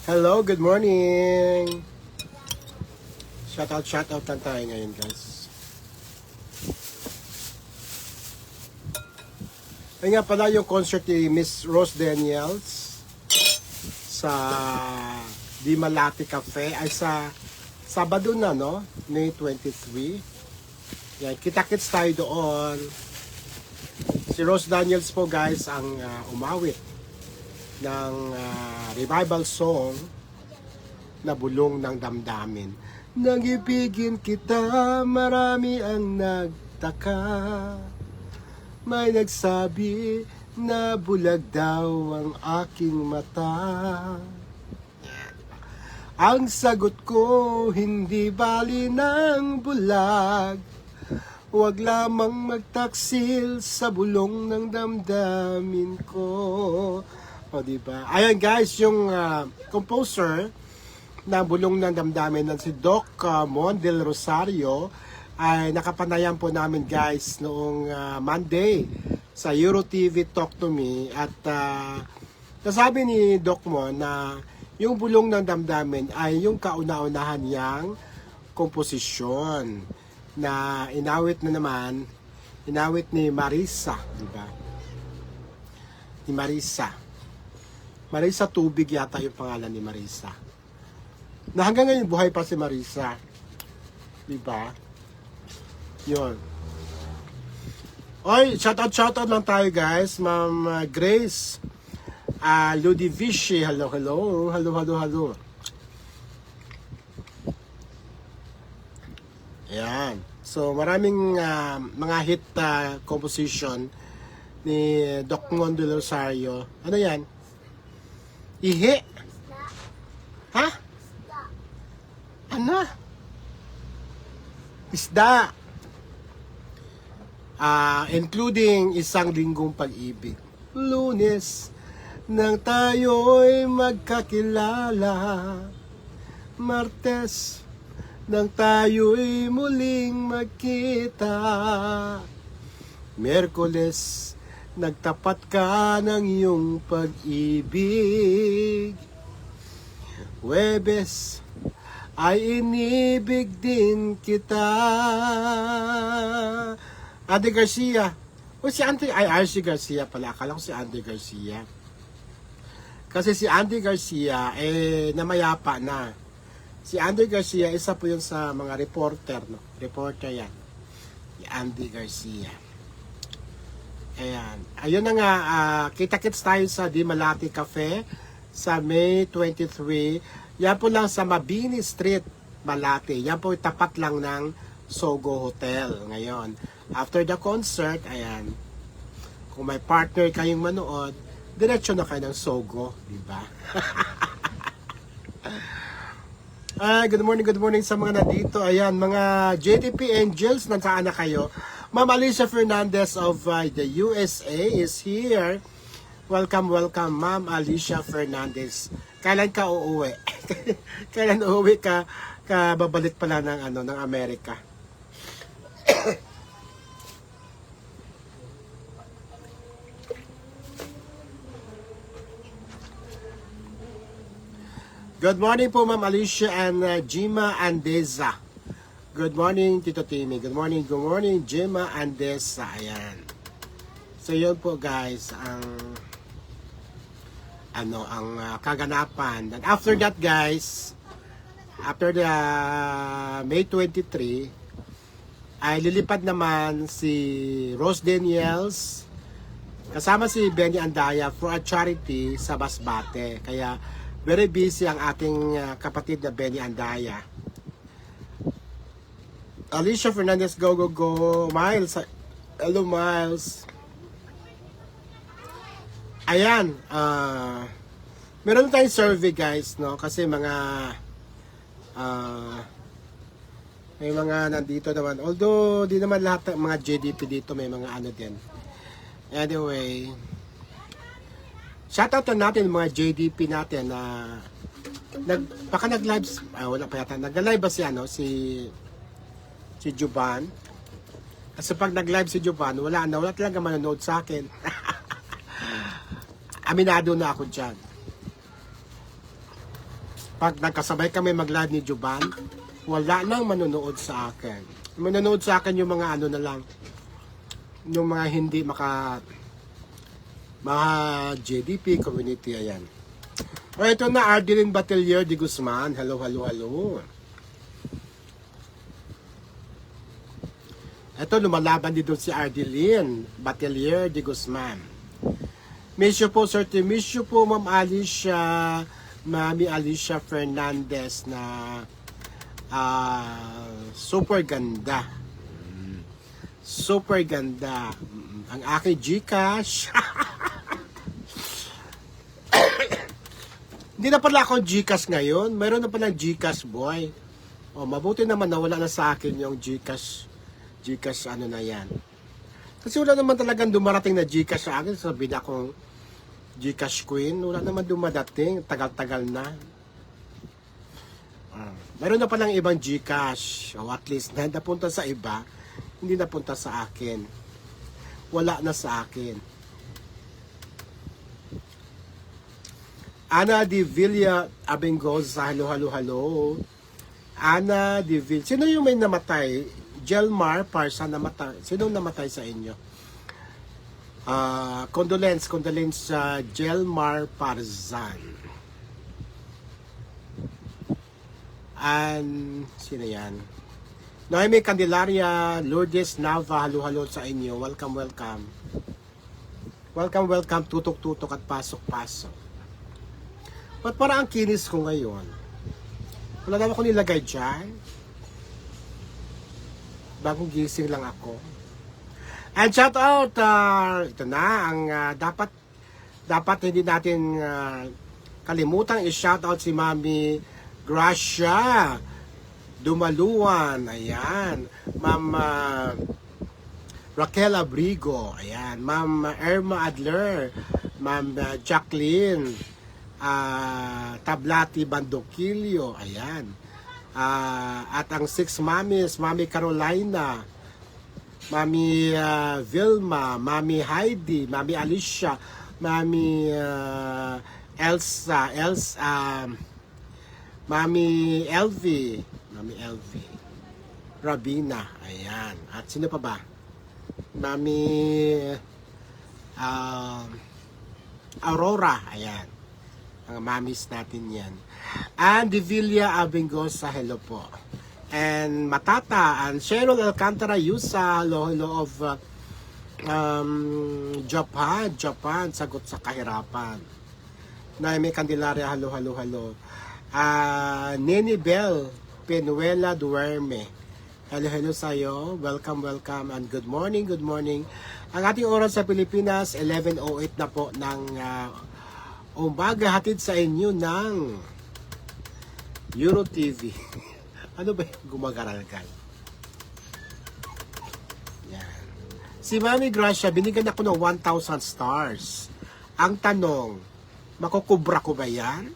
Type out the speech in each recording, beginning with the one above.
Hello, good morning! Shout out lang tayo ngayon, guys. Ay nga pala yung concert ni Miss Rose Daniels sa Di Malati Cafe ay sa Sabado na, no? May 23. Yan, kita-kits tayo doon. Si Rose Daniels po, guys, ang umawit ng revival song na Bulong ng Damdamin. Nang ibigin kita, marami ang nagtaka. May nagsabi na bulag daw ang aking mata. Ang sagot ko, hindi bali ng bulag. Huwag lamang magtaksil sa bulong ng damdamin ko. O, diba? Ayan guys, yung composer na Bulong ng Damdamin na si Doc Mon del Rosario ay nakapanayan po namin guys noong Monday sa Euro TV Talk to Me at nasabi ni Doc Mon na yung Bulong ng Damdamin ay yung kauna-unahan niyang komposisyon na inawit ni Marisa, diba? Ni Marisa Tubig yata yung pangalan ni Marisa. Na hanggang ngayon buhay pa si Marisa. Diba? Yun. Oy, shoutout lang tayo guys. Ma'am Grace Ludivici. Hello. Ayan. So, maraming mga hit composition ni Doc Mon del Rosario. Ano yan? Ihi? Ha? Ano? Isda. Including Isang Linggong Pag-ibig. Lunes nang tayo'y magkakilala. Martes nang tayo'y muling magkita. Miyerkules nagtapat ka ng iyong pag-ibig. Huwebes ay inibig din kita. Andy Garcia. O si Andy, ay RC Garcia pala. Akala ko si Andy Garcia. Kasi si Andy Garcia, namayapa na. Si Andy Garcia, isa po yun sa mga reporter, no? Reporter yan. Si Andy Garcia. Ayan. Ayun na nga, kita-kits tayo sa Di Malati Cafe sa May 23. Yan po lang sa Mabini Street, Malati. Yan po tapat lang ng Sogo Hotel ngayon. After the concert, ayan, kung may partner kayong manood, diretso na kayo ng Sogo, di ba? Good morning sa mga nandito. Ayan, mga JDP Angels, nasaan na kayo? Ma'am Alicia Fernandez of the USA is here. Welcome, Ma'am Alicia Fernandez. Kailan ka uuwi? Kailan uuwi ka babalik pala ng Amerika? Good morning po Ma'am Alicia and Jima Andeza. Good morning Tito Timmy. Good morning Jima Andeza. Ayan. So yun po guys ang kaganapan. And after that guys, after the May 23 ay lilipad naman si Rose Daniels kasama si Benny Andaya for a charity sa Masbate. Kaya very busy ang ating kapatid na Benny Andaya. Alicia Fernandez, go. Miles, hello Miles. Ayan, meron tayong survey guys, no? Kasi may mga nandito naman. Although, di naman lahat ng mga JDP dito, may mga ano din. Anyway, shoutout na natin mga JDP natin na baka nag-live, wala pa yata, nag-live ba si Juban? Kasi pag nag-live si Juban, wala talaga manonood sa akin. Aminado na ako dyan. Pag nagkasabay kami mag-live ni Juban, wala nang manonood sa akin. Manonood sa akin yung mga ano na lang, yung mga hindi mga JDP community, ayan. O ito na, Ardeline Batelier de Guzman. Hello, hello, hello. Ito, lumalaban din doon si Ardeline Batelier de Guzman. Miss you po, Sir Tim. Miss you po, Ma'am Alicia, Mami Alicia Fernandez na super ganda. Super ganda. Ang aking Gcash. Hindi na pala ako Gcash ngayon. Mayroon na pala Gcash boy. O, mabuti naman na wala na sa akin yung Gcash ano na yan. Kasi wala naman talagang dumarating na Gcash sa akin. Sabi na akong Gcash Queen. Wala naman dumadating. Tagal-tagal na. Mayroon na palang ibang Gcash. O at least na napunta sa iba. Hindi napunta sa akin. Wala na sa akin. Ana de Villa Abengoza. Hello, hello, hello. Ana de Villa. Sino yung may namatay? Jelmar Parsa namatay. Sino namatay sa inyo? Condolence sa Jelmar Parzan. And sino yan? Noemi Candelaria, Lourdes Nava, halo-halo sa inyo. Welcome, welcome. Welcome, welcome. Tutok-tutok at pasok-pasok. Ba't parang ang kinis ko ngayon? Wala naman ko nilagay dyan. Bagong gising lang ako. And shout out, ito na, ang dapat hindi natin kalimutan i-shout out si Mami Gracia Dumaluan, ayan. Ma'am Raquel Abrigo, ayan. Ma'am Irma Adler, Ma'am Jacqueline Tablati Bandokilio, ayan. At ang 6 Mamis, Mami Carolina, Mami Vilma, Mami Heidi, Mami Alicia, Mami Elsa, Mami Elvie, Rabina, ayan. At sino pa ba? Mami Aurora, ayan. Mga mamis natin yan. And Divilla Abengosa, hello po. And Matata, and Cheryl Alcantara Yusa, hello of Japan, sagot sa kahirapan. Naime Candelaria, hello, hello, hello. Nene Bell, Penuela Duerme, hello, hello sa'yo. Welcome, welcome, and good morning, good morning. Ang ating oras sa Pilipinas, 11:08 na po ng umaga, hatid sa inyo ng Euro TV. Ano ba yung gumagaragal? Yan. Si Mami Gracia, binigyan ako ng 1,000 stars. Ang tanong, makukubra ko ba yan?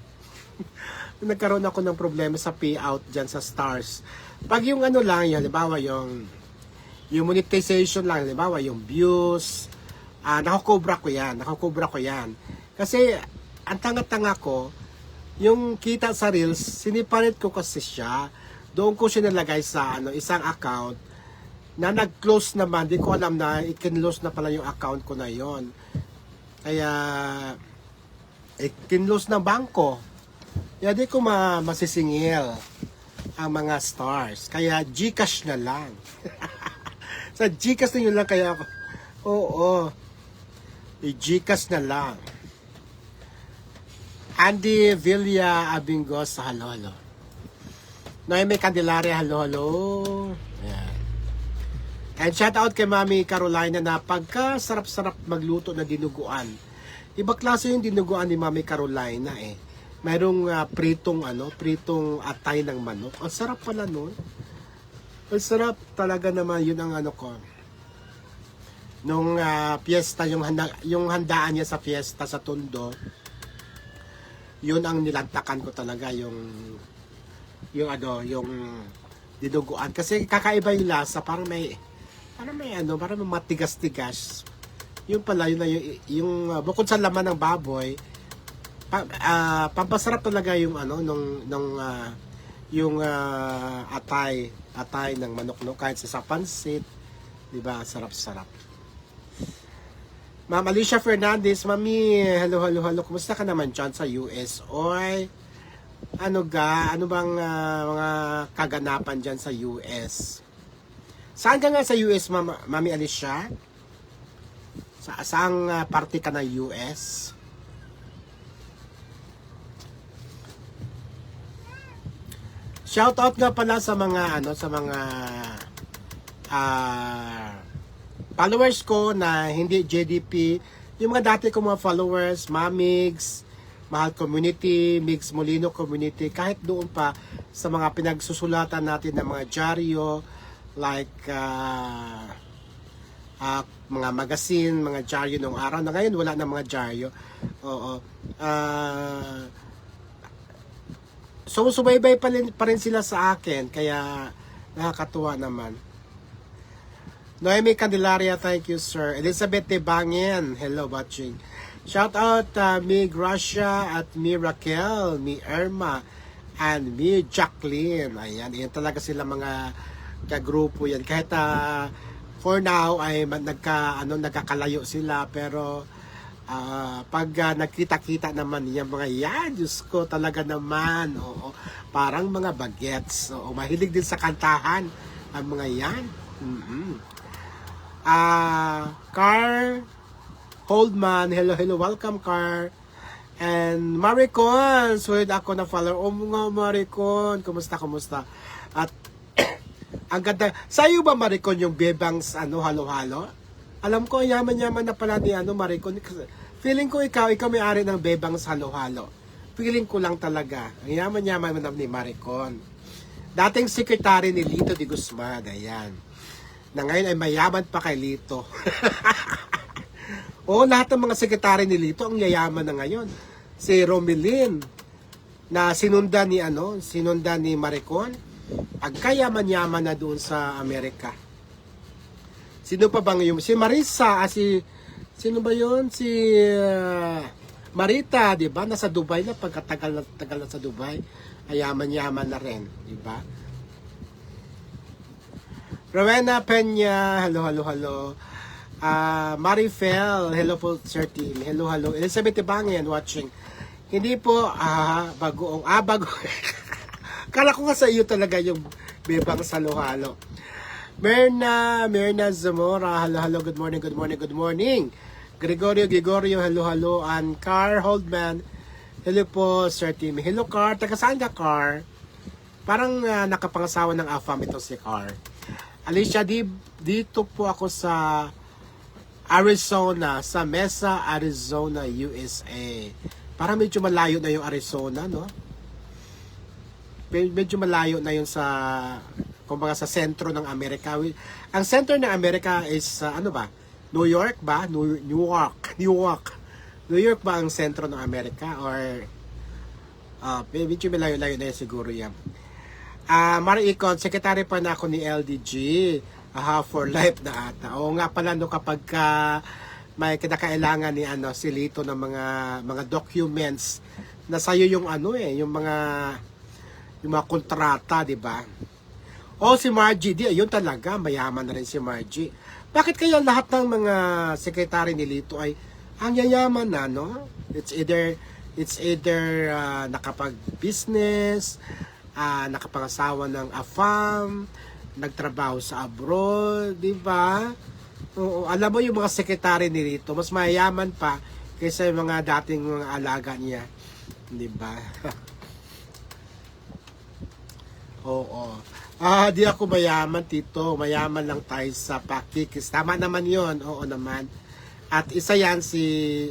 Nagkaroon ako ng problema sa payout dyan sa stars. Pag yung ano lang, yan, halimbawa yung monetization lang, halimbawa yung views, nakukubra ko yan. Kasi, ang tanga-tanga ko, yung kita sa Reels, siniparit ko kasi siya. Doon ko siya nalagay sa isang account na nag-close naman. Di ko alam na i-close na pala yung account ko na yon. Kaya, i-close na bangko. Kaya di ko masisingil ang mga stars. Kaya Gcash na lang. Sa Gcash na yun lang kaya ako. Oo. I-Gcash na lang. Andy Villa Abingos, halo, halo. Noemi Candelaria, halo, halo. Ayan. And shout out kay Mami Carolina na pagka-sarap-sarap magluto na dinuguan. Iba klase yung dinuguan ni Mami Carolina eh. Mayroong pritong atay ng manok. Ang sarap pala nun. Ang sarap talaga naman, yun ang ko. Nung piyesta, yung handaan niya sa piyesta sa Tondo, yun ang nilantakan ko talaga, yung dinuguan. Kasi kakaiba yung lasa, parang may matigas-tigas. Yun pala, yung bukod sa laman ng baboy, pampasarap talaga yung ano yung atay ng manok, no, kahit sa pansit, 'di ba? Sarap-sarap. Ma'am Alicia Fernandez, Mami, hello, hello, hello. Kumusta ka naman dyan sa US? Oy, ano bang mga kaganapan dyan sa US? Saan ka nga sa US, Mami Alicia? Saang parte ka ng US? Shoutout nga pala sa mga followers ko na hindi JDP, yung mga dati kong mga followers, Mamigs, Mahal Community, Migs Molino Community, kahit doon pa sa mga pinagsusulatan natin ng mga dyaryo, like mga magazine, mga dyaryo nung araw na ngayon, wala na mga dyaryo. Oo. So, subaybay pa rin sila sa akin, kaya nakakatuwa naman. Noemi Candelaria, thank you, sir. Elizabeth Tebangin, hello, watching. Shout out me Gracia at me Raquel, me Irma, and me Jacqueline. Ayan, yan talaga sila mga kagrupo yan. Kahit for now ay nagkakalayo sila, pero pag nagkita-kita naman yung mga yan, Diyos ko talaga naman, oo, parang mga bagets, oo, mahilig din sa kantahan ang mga yan. Car Holdman, hello, hello, welcome Car. And Maricon, suwed ako na follower. O mga Maricon, kumusta? At ang ganda, sa'yo ba Maricon yung Bebangs halo-halo? Alam ko, yaman-yaman na pala ni Maricon. Feeling ko ikaw may-ari ng Bebangs halo-halo. Feeling ko lang talaga. Ang yaman-yaman ni Maricon. Dating secretary ni Lito de Guzman, ayan. Na ngayon ay mayaman pa kay Lito. O, lahat ng mga sekretary ni Lito ang yayaman na ngayon. Si Romelin, na sinundan ni Maricon, pagkayaman-yaman na doon sa Amerika. Sino pa bang yung si Marisa, sino ba yun? Si Marita, 'di ba? Nasa Dubai na, tagal na sa Dubai. Ayaman-yaman na rin, 'di ba? Rowena Peña, hello, hello, hello. Marifel, hello po, Sir Team. Hello, hello. Elizabeth Ibangian watching. Hindi po bago. Kala ko nga sa iyo talaga yung bebang halo-halo. Merna Zamora, hello, hello, good morning. Gregorio, hello, hello. And Car Holdman, hello po, Sir Team. Hello, Car. Taga saan ka, Car? Parang nakapangasawa ng AFAM ito si Car. Alicia, dito po ako sa Arizona, sa Mesa, Arizona, USA. Parang medyo malayo na yung Arizona, no? Medyo malayo na yun sa, kumbaga sa sentro ng Amerika. Ang center ng Amerika is, New York ba? New York ba ang sentro ng Amerika? Or, medyo malayo-layo na yun siguro yan. Maricon, secretary pa na ako ni LDG. For life na ata. O nga pala, no, kapag may kinakailangan ni si Lito ng mga documents na sa'yo yung yung mga kontrata, di ba? O si Margie, ayun talaga, mayaman na rin si Margie. Bakit kaya lahat ng mga sekretary ni Lito ay ang yayaman na, no? It's either nakapag-business, nakapangasawa ng AFAM, nagtrabaho sa abroad, di ba? Oo, alam mo yung mga sekretary ni Lito, mas mayaman pa kaysa yung mga dating mga alaga niya, di ba? Oo. Di ako mayaman, Tito. Mayaman lang tayo sa pakikis. Tama naman yon. Oo naman. At isa yan si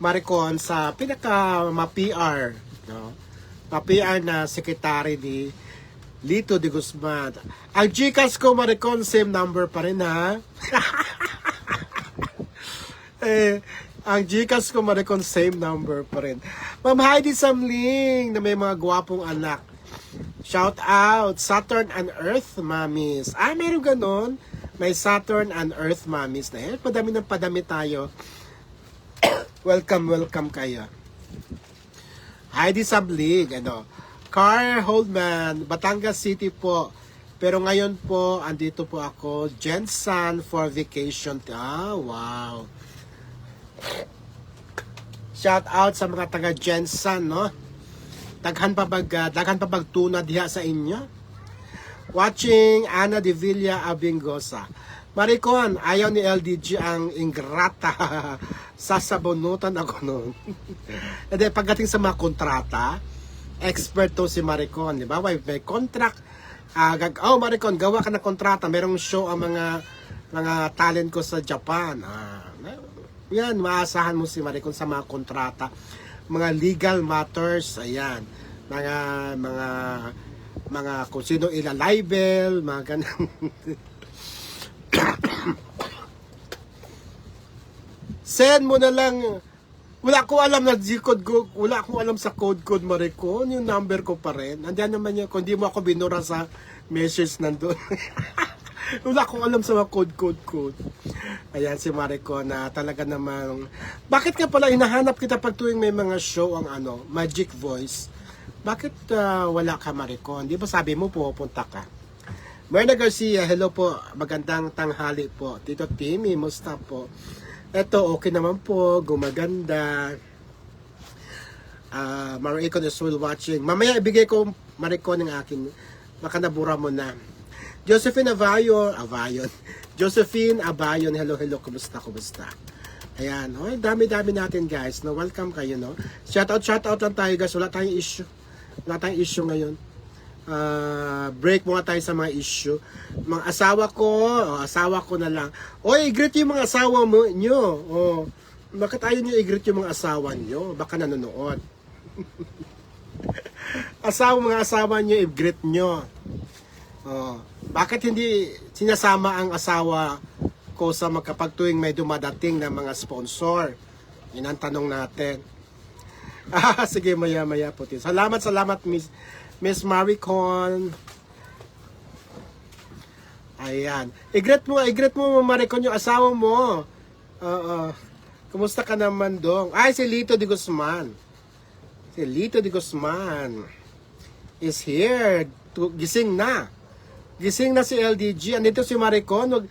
Maricon sa pinaka-ma-PR, no? Ma-PR na secretary ni Lito de Guzman. Ang Gcash ko, Maricon, same number pa rin, ha? Ang Gcash ko, Maricon, same number pa rin. Ma'am Heidi Samling, na may mga gwapong anak. Shout out, Saturn and Earth Mommies. Meron ganon. May Saturn and Earth Mommies na yan. Padami ng padami tayo. Welcome kayo. Heidi Sablig, ano. Car Holdman, Batangas City po. Pero ngayon po, andito po ako, Jensan for vacation. Ah, wow. Shout out sa mga taga Jensan, no? Daghan pa bag tuna diha sa inyo. Watching Ana de Villa Abingosa. Maricon, ayaw ni LDG ang ingrata. Sasabunutan ako noon. And then, pagdating sa mga kontrata, expert to si Maricon, di ba? May contract. Maricon, gawa ka ng kontrata. Merong show ang mga talent ko sa Japan. Yan, maasahan mo si Maricon sa mga kontrata. Mga legal matters, ayan. Mga kung sino ila-libel, mga ganun. Send mo na lang. Wala ko alam na G-code ko. Wala akong alam sa code Maricon. Yung number ko pa rin. Andiyan naman yun. Kung di mo ako binura sa message nandun. Wala akong alam sa mga code. Ayan si Maricon na talaga namang. Bakit ka pala hinahanap kita pag tuwing may mga show ang Magic Voice? Bakit wala ka, Maricon? Di ba sabi mo pupunta ka? Myrna Garcia, hello po. Magandang tanghali po. Tito Timmy, musta po? Eto, okay naman po. Gumaganda. Maricon is still watching. Mamaya ibigay ko, Maricon, ng akin. Baka nabura mo na. Josephine Josephine Abayon, hello, kumusta? Ayan, dami-dami natin guys. No, welcome kayo, no? Shout out lang tayo guys. Wala tayong issue ngayon. Break muna tayo sa mga issue. Mga asawa ko na lang. I-greet yung mga asawa nyo. Bakit ayaw nyo i-greet yung mga asawa nyo? Baka nanonood. Mga asawa nyo, i-greet nyo. Bakit hindi sinasama ang asawa ko sa kapag tuwing may dumadating na mga sponsor? Yan ang tanong natin. Sige, maya po. Salamat, Miss Maricon. Ayan. I-greet mo, Maricon, yung asawa mo. Kumusta ka naman dong? Si Lito de Guzman. Si Lito de Guzman is here. Gising na si LDG. Andito si Maricon.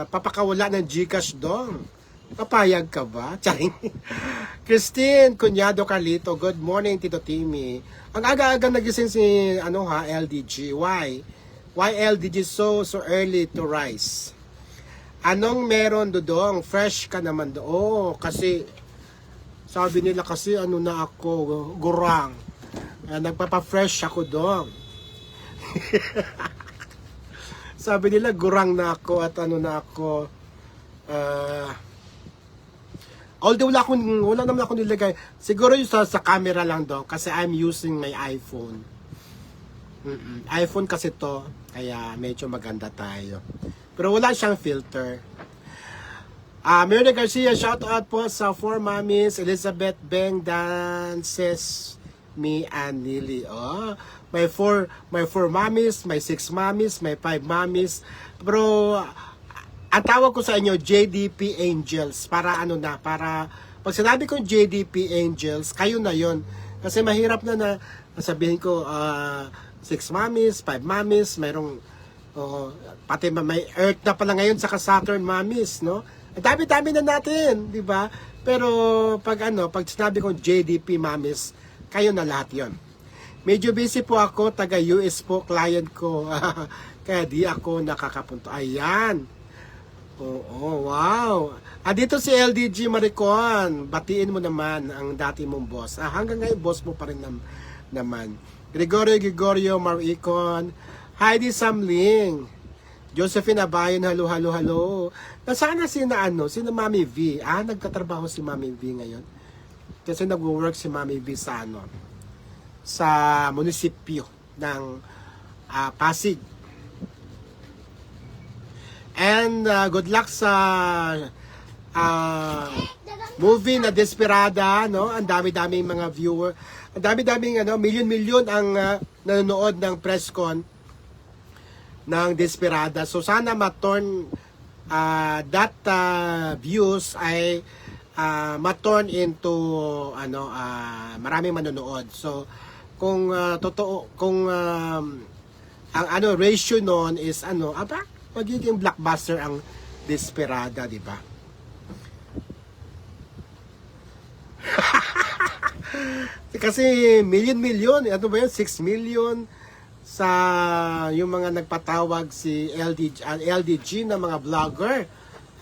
Papakawala ng Gcash dong. Papayag ka ba? Charing. Christine Cunyado Carlito, good morning Tito Timmy. Ang aga-aga nagising si LDG. Why LDG so early to rise? Anong meron dodong? Fresh ka naman do. Kasi sabi nila kasi na ako, gurang. Nagpapa-fresh ako dong. Sabi nila gurang na ako at na ako. Although wala naman ako nilagay. Siguro yung sa camera lang daw. Kasi I'm using my iPhone. iPhone kasi to. Kaya medyo maganda tayo. Pero wala siyang filter. Myrna Garcia, shout out po sa 4 mommies. Elizabeth Beng dances me and Nili. May 4 mommies, may 6 mommies, may 5 mommies. Pero ang tawag ko sa inyo, JDP Angels. Para para pag sinabi kong JDP Angels, kayo na yon. Kasi mahirap na sabihin ko 6 mommies, 5 mommies, mayroong pati may Earth na pala ngayon sa Saturn mommies, no? Ang dami-dami na natin, di ba? Pero pag sinabi kong JDP mommies, kayo na lahat yon. Medyo busy po ako, taga US po client ko. Kaya di ako nakakapunta. Ayan. Wow. Dito si LDG Maricon. Batiin mo naman ang dati mong boss. Hanggang ngayon, boss mo pa rin naman. Gregorio Maricon. Heidi Samling. Josephine Abayon, hello. Nasaan na sina Mami V? Nagtatrabaho si Mami V ngayon. Kasi nag-work si Mami V sa munisipyo ng Pasig. And good luck sa movie na Desperada, no? Ang dami-daming mga viewer. Ang dami-daming milyon-milyon ang nanonood ng press con ng Desperada. So sana ma-turn that views ay ma-turn into maraming manonood. So kung totoo, kung ang ratio noon is magiging blockbuster ang Desperada, di ba? Kasi million, ano ba yun? 6 million sa yung mga nagpatawag si LDG na mga vlogger.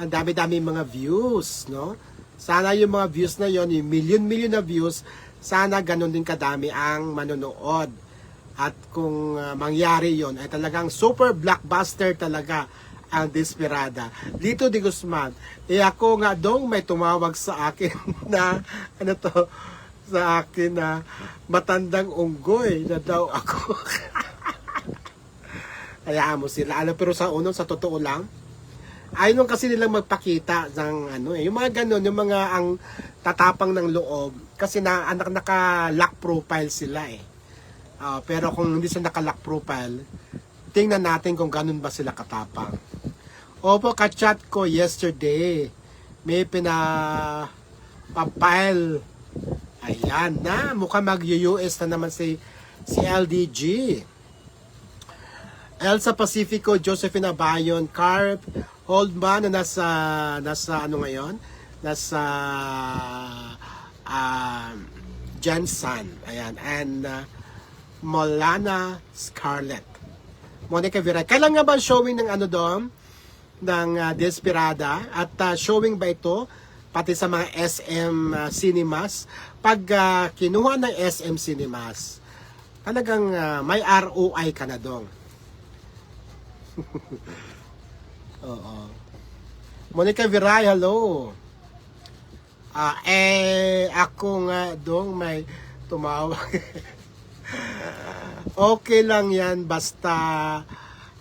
Ang dami-dami mga views, no? Sana yung mga views na yon, yung million na views, sana ganun din kadami ang manonood. At kung mangyari yon ay talagang super blockbuster talaga ang Desperada. Lito de Guzman, ako nga dong may tumawag sa akin na sa akin na matandang unggoy na daw ako. Hayaan mo sila. Pero sa totoo lang, ayaw kasi nilang magpakita ng yung mga ganun, yung mga ang tatapang ng loob kasi naka-lock profile sila eh. Pero kung hindi sila naka-lock profile, tingnan natin kung ganun ba sila katapang. Opo, ka-chat ko yesterday. May pinapapile. Ayan na, mukhang mag-US na naman si LDG. Elsa Pacifico, Josephine Abayon, Carp, Holdman na nasa ngayon? Nasa Jensen. Ayan. And Molana Scarlett. Monica Viray. Kailan nga ba showing ng doon? Ng Desperada? At showing ba ito? Pati sa mga SM Cinemas. Pag kinuha ng SM Cinemas, talagang may ROI ka na doon. Oo. Monica Viray, hello. Ako nga dong may tumawag. Okay lang yan basta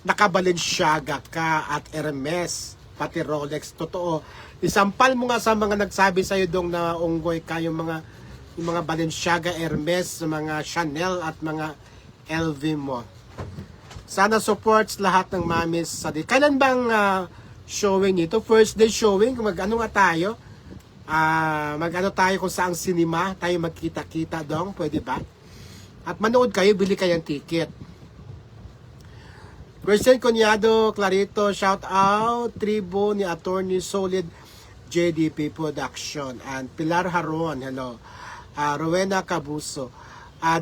naka-Balenciaga ka at Hermes, pati Rolex. Totoo. Isampal mo nga sa mga nagsabi sa'yo dong na unggoy ka yung mga Balenciaga, Hermes, mga Chanel at mga LV mo. Sana supports lahat ng mamis sa di. Kailan bang showing ito? First day showing? Mag-ano nga tayo? Mag-ano tayo kung saang cinema? Tayo magkita-kita dong? Pwede ba? At manood kayo, bili kayong ticket. Christian Conyado, Clarito, shout out. Tribo ni Attorney Solid JDP Production. And Pilar Haron, hello. Rowena Cabuso.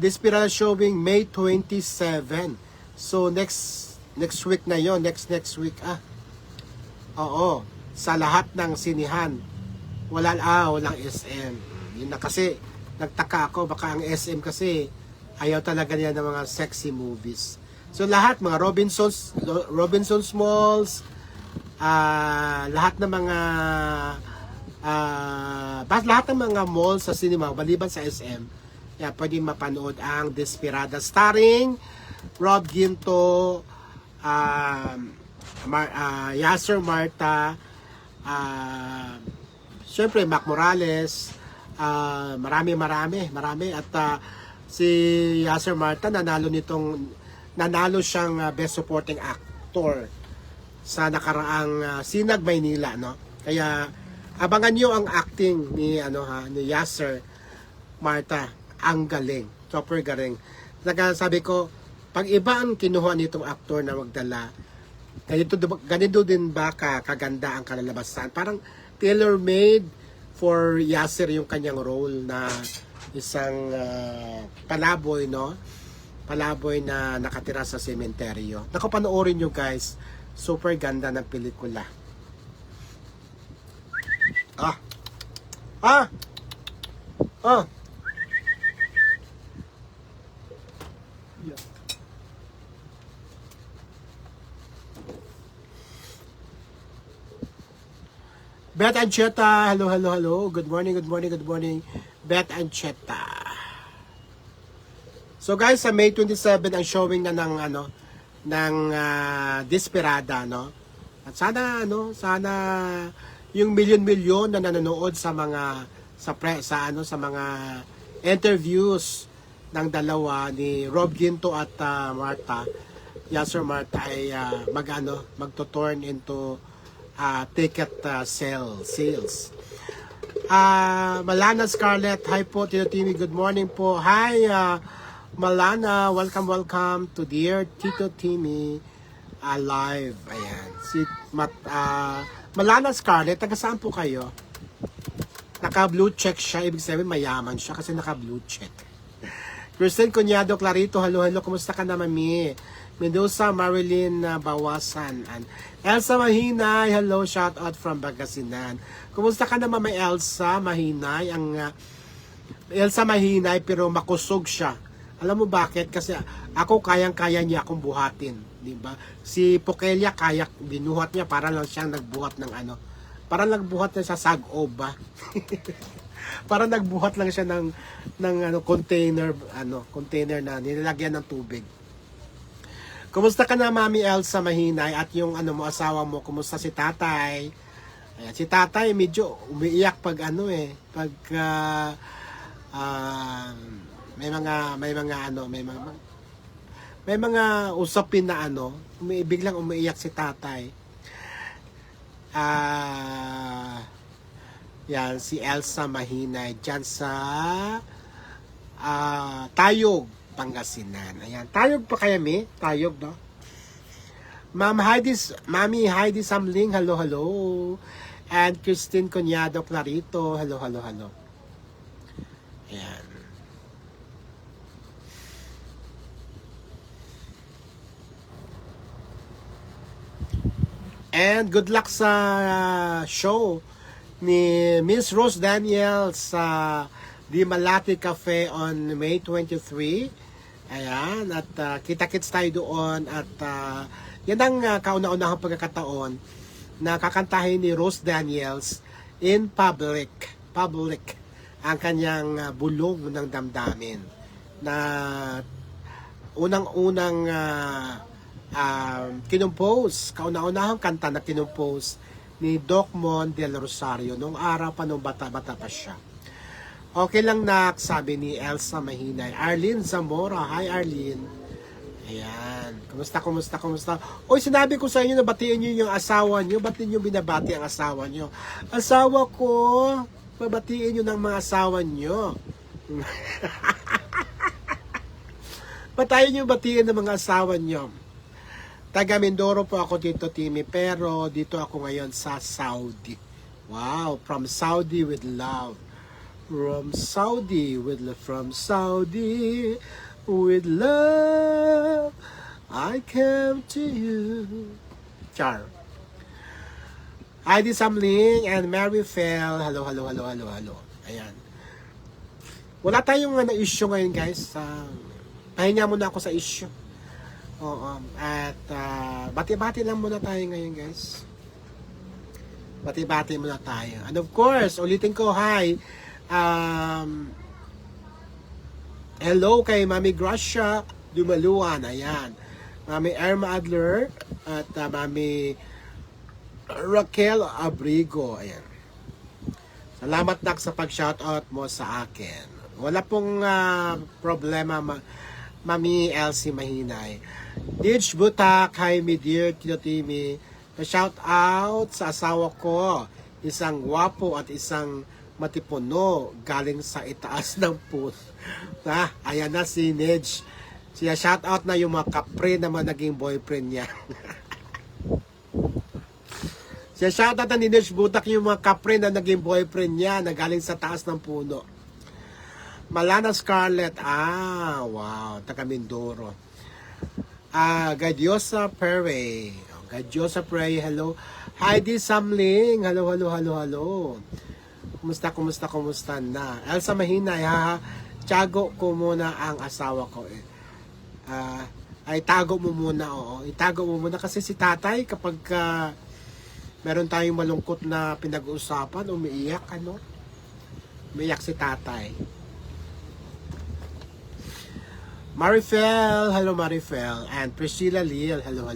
Desperada showing May 27. So next week na yon, next week Oo, sa lahat ng sinihan. Walang SM. Yun na kasi nagtaka ako baka ang SM kasi ayaw talaga niya ng mga sexy movies. So lahat mga Robinsons Malls, lahat ng mga lahat ng mga malls sa cinema maliban sa SM, pwede mapanood ang Desperada starring Rob Ginto, Yasser Marta, syempre Mac Morales, marami at si Yasser Marta nanalo siyang Best Supporting Actor sa nakaraang Sinag Maynila, no? Kaya abangan niyo ang acting ni Yasser Marta, ang galing, super galing. Sabi ko, pag iba ang kinuha nitong aktor na magdala, ganito din ba kaganda ang kalalabasan? Parang tailor-made for Yasser yung kanyang role na isang palaboy, no? Palaboy na nakatira sa sementeryo. Panoorin nyo guys, super ganda ng pelikula. Beth Ancheta, hello. Good morning. Beth Ancheta. So guys, sa May 27 ang showing na ng Desperada, no? At sana yung milyon na nanonood sa mga mga interviews ng dalawa ni Rob Ginto at Yasser Marta ay magto-turn into ticket sales. Malana Scarlett, hi po, Tito Timmy, good morning po. Hi, Malana, welcome to Dear Tito Timmy live. Ayan, si Malana Scarlett, taga saan po kayo? Naka-blue check siya, ibig sabihin mayaman siya kasi naka-blue check. Kristen Cunyado Clarito, hello, kumusta ka na, mami? Mendoza, Marilyn Bawasan, and Elsa Mahinay, hello, shout out from Pangasinan. Kumusta ka na, Mama Elsa Mahinay? Elsa Mahinay pero makusog siya. Alam mo bakit? Kasi ako kayang-kaya niya akong buhatin, di ba? Si Pokelia binuhat niya para lang siyang nagbuhat ng ano. Para nagbuhat na sa sagob ba? Para nagbuhat lang siya ng container na nilalagyan ng tubig. Kumusta ka na, Mami Elsa Mahinay, at yung mo asawa mo, kumusta si Tatay? Ayan, si Tatay medyo umiiyak pag may mga usapin na biglang umiiyak si Tatay. Yan si Elsa Mahinay diyan sa Tayog, Pangasinan. Ayan. Tayog pa kaya, mi? Tayog, no? Mami Heidi Samling, hello. And Christine Cunyado Clarito, hello. Ayan. And good luck sa show ni Miss Rose Daniels sa Di Malati Cafe on May 23. Ayan, at kita-kits tayo doon at yan ang kauna-unahang pagkakataon na kakantahin ni Rose Daniels in public ang kanyang bulong ng damdamin na unang-unang kinumpose, kauna-unahang kanta na kinumpose ni Doc Mon del Rosario nung araw pa, nung bata-bata pa siya. Okay lang, nak, sabi ni Elsa Mahinay. Arlene Zamora, hi Arlene. Ayan, kumusta? Oy, sinabi ko sa inyo na batiin niyo yung asawa niyo. Ba't niyo binabati ang asawa niyo? Asawa ko, babatiin niyo ng mga asawa niyo. Batayin niyo batiin ng mga asawa niyo. Taga Mindoro po ako, Tito Timmy, pero dito ako ngayon sa Saudi. Wow, from Saudi with love. From Saudi with love, I came to you. Char. Heidi Samling and Mary Fell. Hello. Ayan. Wala tayong issue ngayon, guys. Pahinga muna ako sa issue. Oo. At bati-bati lang muna tayo ngayon, guys. Bati-bati muna tayo. And of course, ulitin ko, hi. Hello kay Mami Gracia Dumaluan. Ayan. Mami Irma Adler at Mami Raquel Abrigo. Ayan. Salamat, nak, sa pag-shoutout mo sa akin. Wala pong problema, Mami Elsie Mahinay. Ditch Butak, hi mi dear Tito Timmy. Pa-shoutout sa asawa ko. Isang gwapo at isang matipuno galing sa itaas ng puso. Ayan na si Nidge. Siya shoutout na yung mga kapre naman naging boyfriend niya. Siya shoutout na ni Nidge Butak yung mga kapre na naging boyfriend niya na galing sa taas ng puno. Malana Scarlett, wow, taga Mindoro. Gadyosa Pere. Gadyosa Pere, hello. Heidi Samling, hello. Kumusta na? Elsa Mahinay, tiyago ko muna ang asawa ko. Ay, tago mo muna, oo. Itago mo muna kasi si tatay, kapag meron tayong malungkot na pinag-uusapan, umiiyak, umiiyak si tatay. Marifel, hello Marifel. And Priscilla Leal, hello.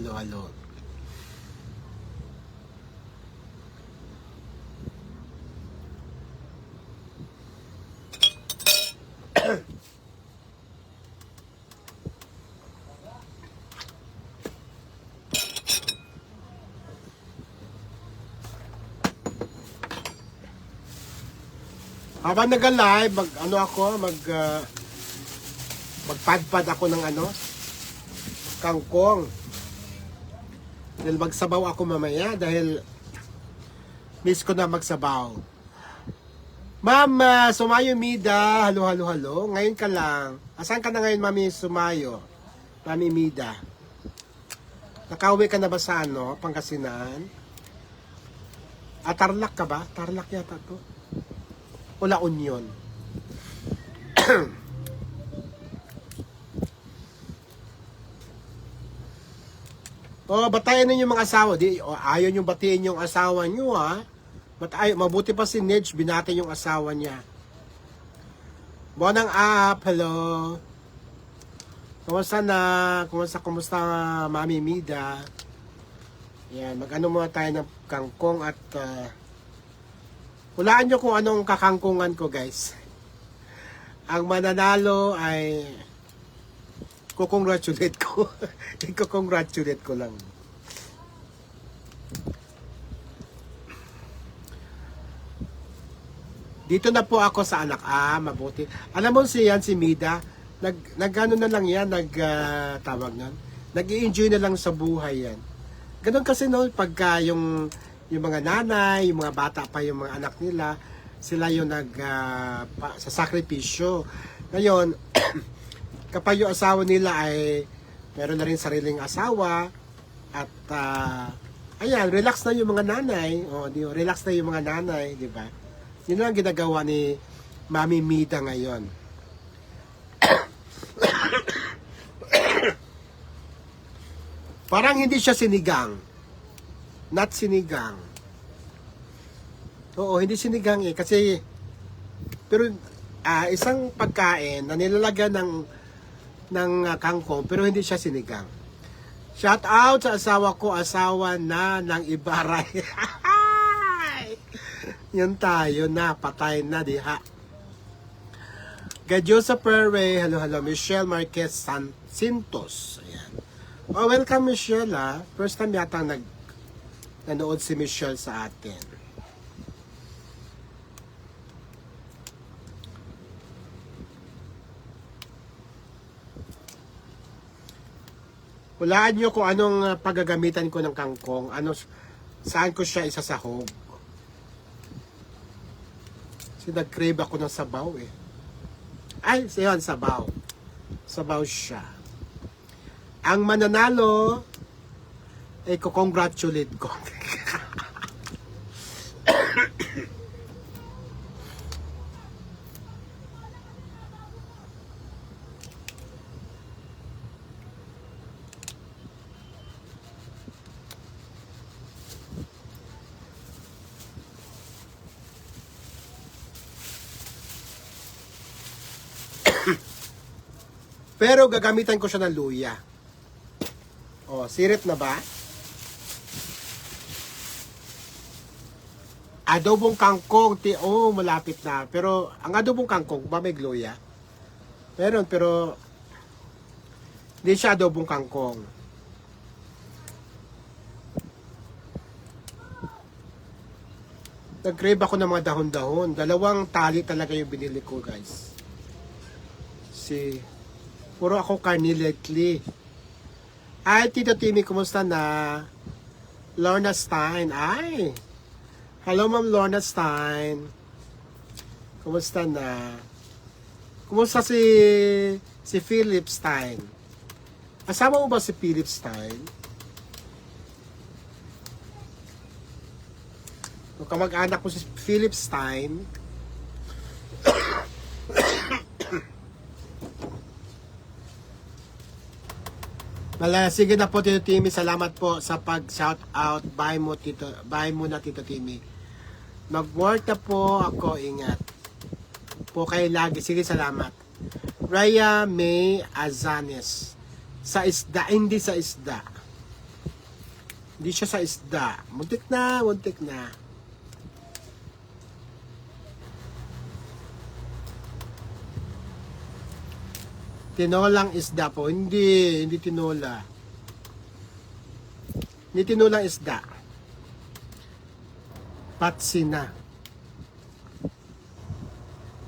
Habang nag-live, magpadpad ako ng kangkong. Dahil magsabaw ako mamaya dahil miss ko na magsabaw. Ma'am Sumayo Mida, halo. Ngayon ka lang. Asan ka na ngayon, Mami Sumayo? Mami Mida. Nakauwi ka na ba sa Pangasinan? Tarlac ka ba? Tarlac yata to. O La Union. Batayan ninyo mga asawa. Ayaw nyo batiin yung asawa nyo, ha? Mabuti pa si Nedge, binati yung asawa niya. Bonang up, hello. Kumusta na? Kumusta Mami Mida? Yan, mag-ano muna tayo ng kangkong at hulaan nyo kung anong kakangkungan ko, guys. Ang mananalo ay kukongratulate ko. Kukongratulate ko lang. Dito na po ako sa anak. Mabuti. Alam mo si Mida, nag-ano na lang yan, tawag nan. Nag-i-enjoy na lang sa buhay yan. Ganon kasi pagka yung mga nanay, yung mga bata pa yung mga anak nila, sila yung sa sakripisyo. Ngayon, kapag yung asawa nila ay meron na rin sariling asawa at ayan, relax na yung mga nanay. Relax na yung mga nanay, di ba? Yun ang ginagawa ni Mami Mida ngayon. Parang hindi siya sinigang. Not sinigang. Oo, hindi sinigang kasi pero isang pagkain na nilalagyan ng kangkong pero hindi siya sinigang. Shout out sa asawa ko, asawa na ng Ibaray. Yan tayo na, patay na diha. Gadyosa Perre, hello. Michelle Marquez Santos. Ayan. Welcome Michelle, First time yata nanood si Michelle sa atin. Hulaan nyo kung anong paggagamitan ko ng kangkong, saan ko siya isasahog. Kasi nag-crave ako ng sabaw Ay, siyon, sabaw. Sabaw siya. Ang mananalo, ko-congratulate ko. Pero gagamitan ko siya ng luya. Sirit na ba? Adobong kangkong. Malapit na. Pero, ang adobong kangkong, ba may luya? Meron, pero hindi siya adobong kangkong. Nag-crave ako ng mga dahon-dahon. 2 tali talaga yung binili ko, guys. Puro ako karni lately. Ay, Tito Timmy, kumusta na? Lorna Stein. Ay! Hello, Ma'am Lorna Stein. Kumusta na? Kumusta si Philip Stein? Asawa mo ba si Philip Stein? Kung kamag-anak ko si Philip Stein, sige na po Tito Timmy, salamat po sa pag-shout out. Bye muna Tito Timmy. Mag-work na po ako, ingat po kayo lagi. Sige, salamat. Raya May Azanes. Sa isda, hindi sa isda. Hindi siya sa isda. Muntik na. Tinolang isda po. Hindi tinola. Hindi tinolang isda. Patsina.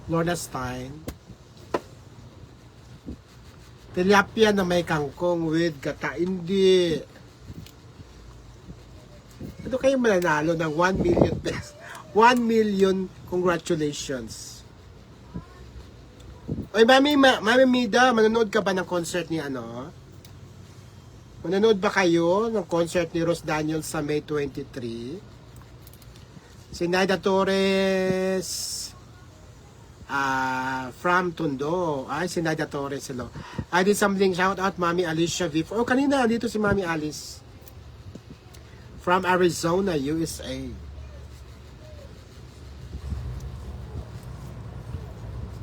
Lorna Stein. Tilapia na may kangkong with gata. Hindi. Ito kayo mananalo ng 1 million pesos. 1 million congratulations. Oy, Mami Mida, manonood ka ba ng concert ni ano? Manonood ba kayo ng concert ni Ros Daniel sa May 23? Si Naida Torres from Tondo. Ay, si Naida Torres. Hello. I did something. Shout out, Mami Alicia Viv. Oh, kanina, dito si Mami Alice. From Arizona, USA.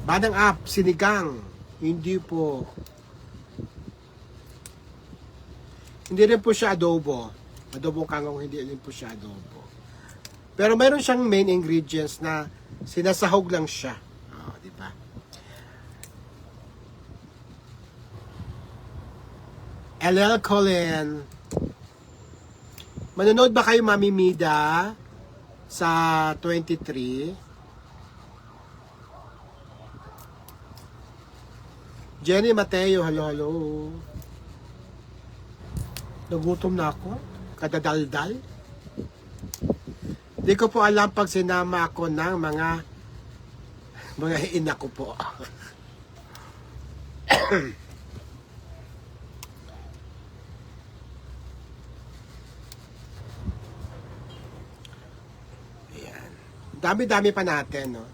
Badang up, sinigang. Hindi po. Hindi rin po siya adobo. Adobo kangkong, hindi rin po siya adobo. Pero mayroon siyang main ingredients na sinasahog lang siya. Oh, di ba? LL Colin. Manonood ba kayo, Mami Mida, sa 23? Jenny Mateo, hello. Nagutom na ako. Kadadaldal. Di ko po alam pag sinama ako ng mga ina ko po. Ayan. Dami-dami pa natin, no?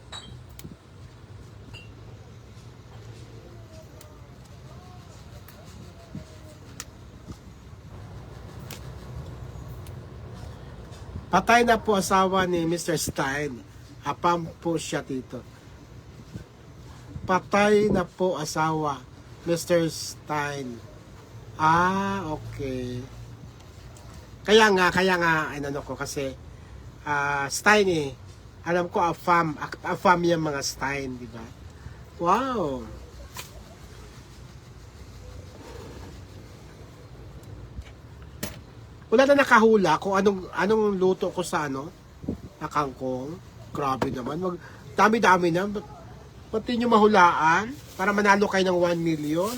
Patay na po asawa ni Mr. Stein. Apam po siya dito. Patay na po asawa Mr. Stein. Ah, okay. Kaya nga, ano ko kasi Stein eh. Alam ko afam yung mga Stein, di ba? Wow. Wala na nakahula kung anong luto ko sa na kangkong. Grabe naman. Dami-dami na. Pati nyo mahulaan para manalo kayo ng 1 million.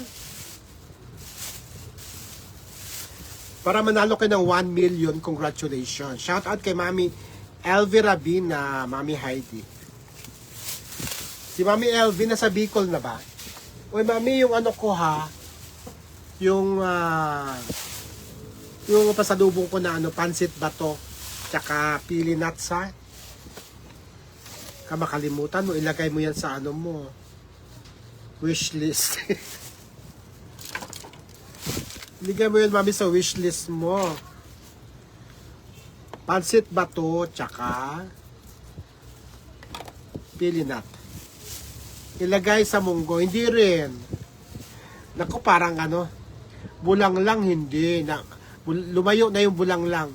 Para manalo kayo ng 1 million, congratulations. Shout out kay Mami Elvira Rabina, Mami Heidi. Si Mami Elvin nasa Bicol na ba? Uy, Mami, yung ko ha. Yung pasalubong ko na pansit bato, tsaka pili nuts ha. Makalimutan mo, ilagay mo yan sa mo. Wishlist. Ilagay mo yan, Mami, sa wishlist mo. Pansit bato, tsaka pili nut. Ilagay sa munggo, hindi rin. Naku, parang bulang lang, hindi. Lumayo na yung bulang lang.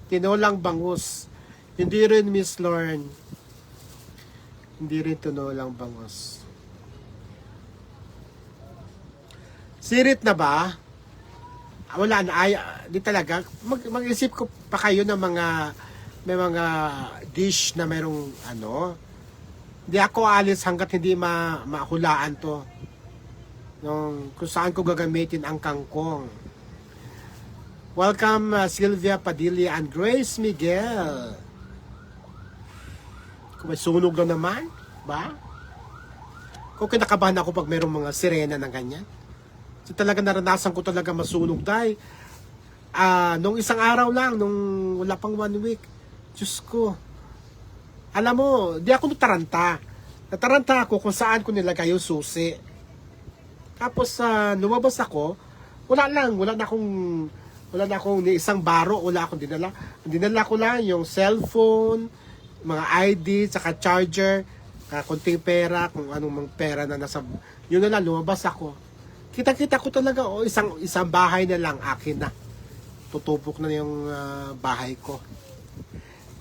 Tinolang bangus. Hindi rin, Miss Lauren. Hindi rin tinolang bangus. Sirit na ba? Wala na. Di talaga. Mag-isip ko pa kayo ng may mga dish na merong Hindi ako alis hanggat hindi mahulaan to. Kung saan ko gagamitin ang kangkong. Welcome Sylvia Padilla and Grace Miguel. Kung may sunog na naman, ba? Kung kinakabahan ako pag mayroong mga sirena ng ganyan. So talaga naranasan ko talaga masunog dahil nung isang araw lang, nung wala pang 1 week, Diyos ko. Alam mo, di ako nataranta. Nataranta ako kung saan ko nilagay yung susi. Tapos lumabas ako, wala na akong ni isang baro, wala akong dinala. Dinala ko lang yung cellphone, mga ID, saka charger, konting pera, kung anong mga pera na nasa, yun na lang, lumabas ako. Kita-kita ko talaga, isang bahay na lang, akin na. Tutupok na yung bahay ko.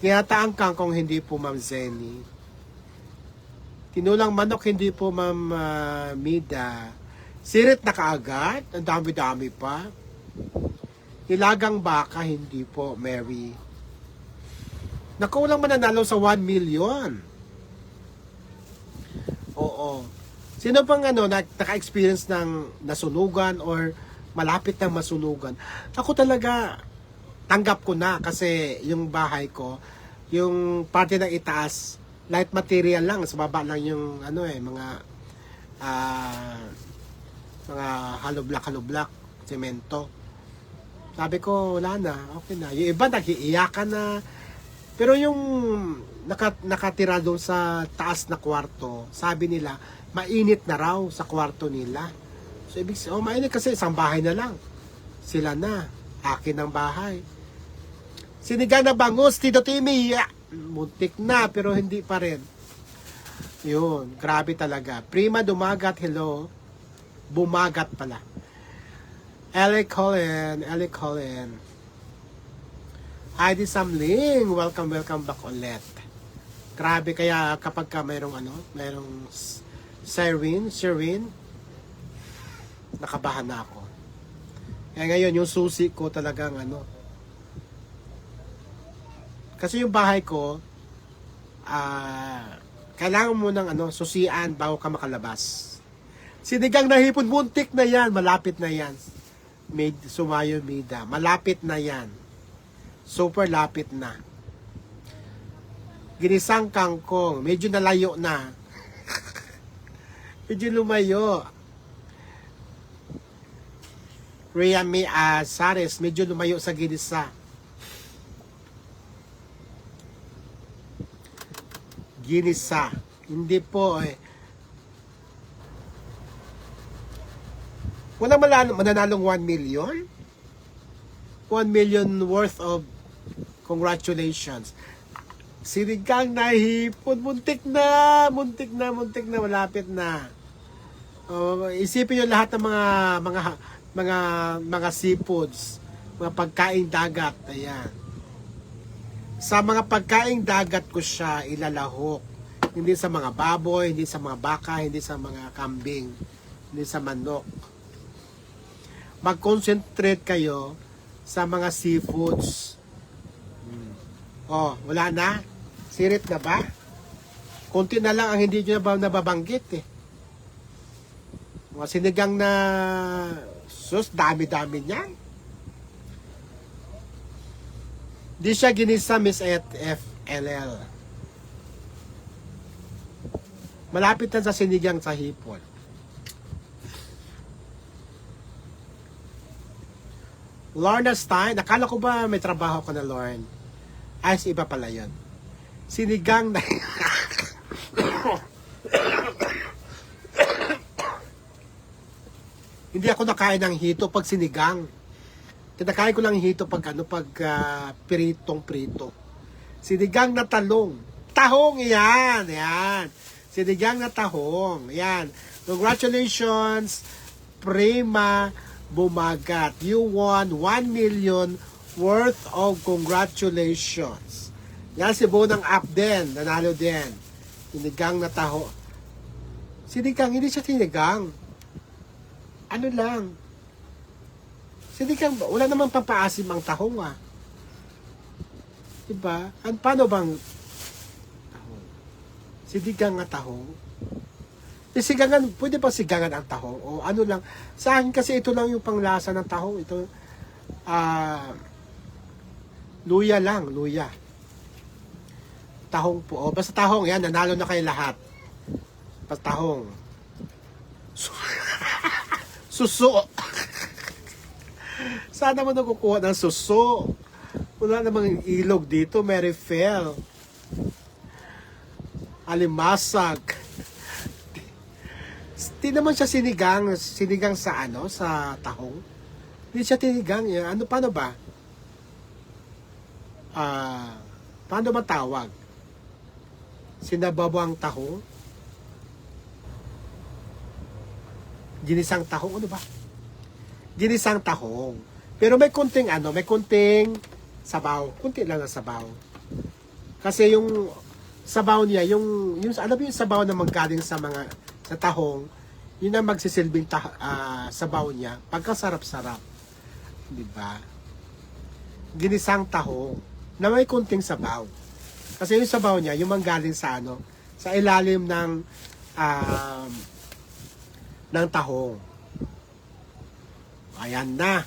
Tinataang kangkong, hindi po, Ma'am Zenny. Tinulang manok, hindi po, Ma'am Mida. Sirit na kaagad, ang dami-dami pa. Nilagang baka, hindi po, Mary. Naku, walang mananalo sa 1 million. Oo. Sino pang naka-experience ng nasunugan or malapit ng masunugan? Ako talaga, tanggap ko na kasi yung bahay ko, yung parte ng itaas, light material lang, sa baba lang yung mga hollow block, semento. Sabi ko, wala na, okay na. Yung iba nag-iiyakan na. Pero yung nakatira doon sa taas na kwarto, sabi nila, mainit na raw sa kwarto nila. So, ibig sabihin, mainit kasi isang bahay na lang. Sila na, akin ang bahay. Sinigang na bangus, Tito Timmy. Muntik na, pero hindi pa rin. Yun, grabe talaga. Prima dumagat, hello. Bumagat pala. Ellie Colin. Heidi Samling, welcome back ulit. Grabe, kaya kapag ka mayroong Sherwin, nakabahan na ako. Kaya ngayon, yung susi ko talagang kasi yung bahay ko, kailangan mo ng susian bago ka makalabas. Sinigang na hipon, muntik na yan, malapit na yan. Sumayo Mida, malapit na yan. Super lapit na. Ginisang kangkong, medyo nalayo na. Medyo lumayo. Rhea Sares, medyo lumayo sa ginisa. Ginisa. Hindi po Walang mananalong 1 million? 1 million worth of congratulations. Sinigang na hipon, muntik na, malapit na. Isipin niyo lahat ng mga seafoods, mga pagkaing dagat, ayan. Sa mga pagkaing dagat ko siya ilalahok. Hindi sa mga baboy, hindi sa mga baka, hindi sa mga kambing, hindi sa manok. Mag-concentrate kayo sa mga seafoods. Wala na? Sirit na ba? Kunti na lang ang hindi nyo nababanggit Mga sinigang na sus, dami-dami niyan. Di siya ginisa, Miss FLL. Malapit na sa sinigang sa hipon. Lorna Stein, nakala ko ba may trabaho ko na Lorne? Ay, iba pala yun. Sinigang na... Hindi ako nakain ng hito pag sinigang. Kinakain ko lang hito pag piritong-prito. Sinigang na talong. Tahong yan. Sinigang na tahong. Yan. Congratulations, Prima Bumagat. You won 1 million worth of congratulations. Yan si Bonang Up din. Nanalo din. Sinigang na taho. Sinigang, hindi siya sinigang. Ano lang. Sinigang, wala namang pampaasim ang tahong Diba? Paano bang tahong? Sinigang na tahong? Sigangan, pwede pa sigangan ang tahong? O ano lang. Sa akin kasi ito lang yung panglasa ng tahong. Ito, luya lang, luya. Tahong po. Basta tahong, yan, nanalo na kayo lahat. Basta tahong. Suso. Sana mo nakukuha ng suso. Wala namang ilog dito, Mary Fell. Alimasag. Hindi naman siya sinigang sa sa tahong. Hindi siya tinigang. Paano ba? Paano matawag? Sinababang tahong? Ginisang tahong, ano ba? Ginisang tahong. Pero may kunting sabaw. Kunti lang ang sabaw. Kasi yung sabaw niya, yung sabaw na manggaling sa tahong, yun ang magsisilbing sabaw niya, pagkasarap-sarap. Diba? Ginisang tahong, na may kunting sabaw. Kasi yung sabaw niya, yung manggaling sa ano, sa ilalim ng tahong. Ayan na.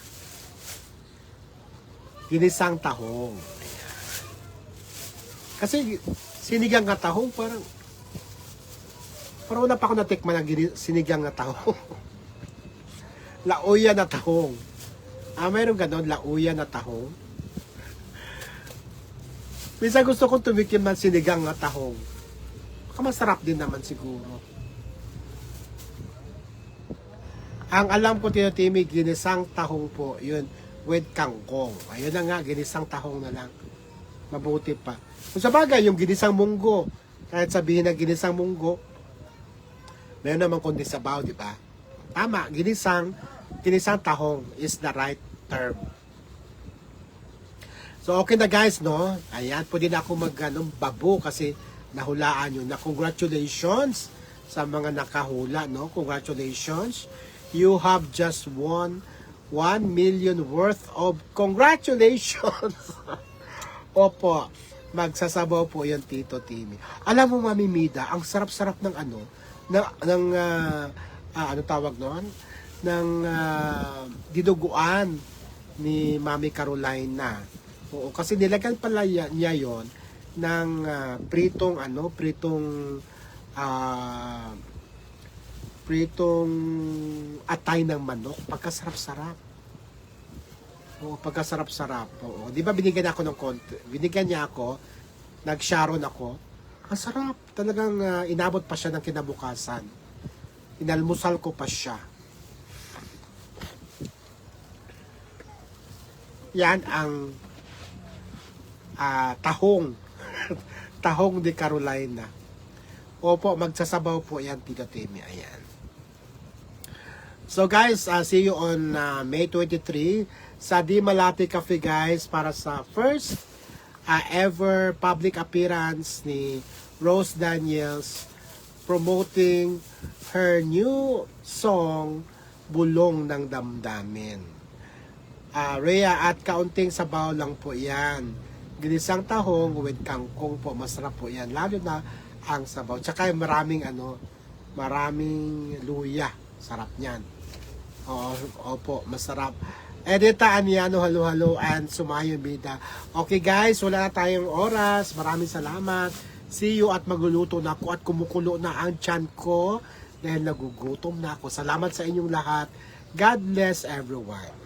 Ginisang tahong. Ayan. Kasi sinigang na tahong, parang wala pa ako natikman ng sinigang na tahong. Lauya na tahong. Mayroon ganon, lauya na tahong. Minsan gusto kong tumikim ng sinigang na tahong. Masarap din naman siguro. Ang alam ko, Tito Timmy, ginisang tahong po, yun, with kangkong. Ayun na nga, ginisang tahong na lang. Mabuti pa. Kung sa bagay, yung ginisang munggo, kahit sabihin na ginisang munggo, meron naman kundi sabaw, di ba? Tama, ginisang tahong is the right term. So, okay na guys, no? Ayan, pwede na ako babu kasi nahulaan nyo na. Congratulations sa mga nakahula, no? Congratulations. You have just won 1 million worth of congratulations. Opo, magsasabaw po yan, Tito Timmy. Alam mo, Mami Mida, ang sarap-sarap ng ano tawag noon? Ng dinuguan ni Mami Carolina. Oo, kasi nilagyan pala niya yon ng pritong atay ng manok. Pagkasarap-sarap. Oo, pagkasarap-sarap. Oo, di ba binigyan ako ng konti? Binigyan niya ako, nag-sharon ako. Ang sarap. Talagang inabot pa siya ng kinabukasan. Inalmusal ko pa siya. Yan ang tahong. Tahong de Carolina. Opo, magsasabaw po yan, Tito Timmy. Ayan. So guys, see you on May 23 sa Di Malati Cafe guys para sa first ever public appearance ni Rose Daniels promoting her new song Bulong ng Damdamin. Rhea, at kaunting sabaw lang po yan. Ginisang tahong with kangkong po, masarap po yan. Lalo na ang sabaw. Tsaka maraming luya. Sarap niyan. Opo, masarap. Edita Aniano, halo-halo, and Sumayo Bida. Okay guys, wala na tayong oras. Maraming salamat. See you at magluluto na ako at kumukulo na ang tiyan ko dahil nagugutom na ako. Salamat sa inyong lahat. God bless everyone.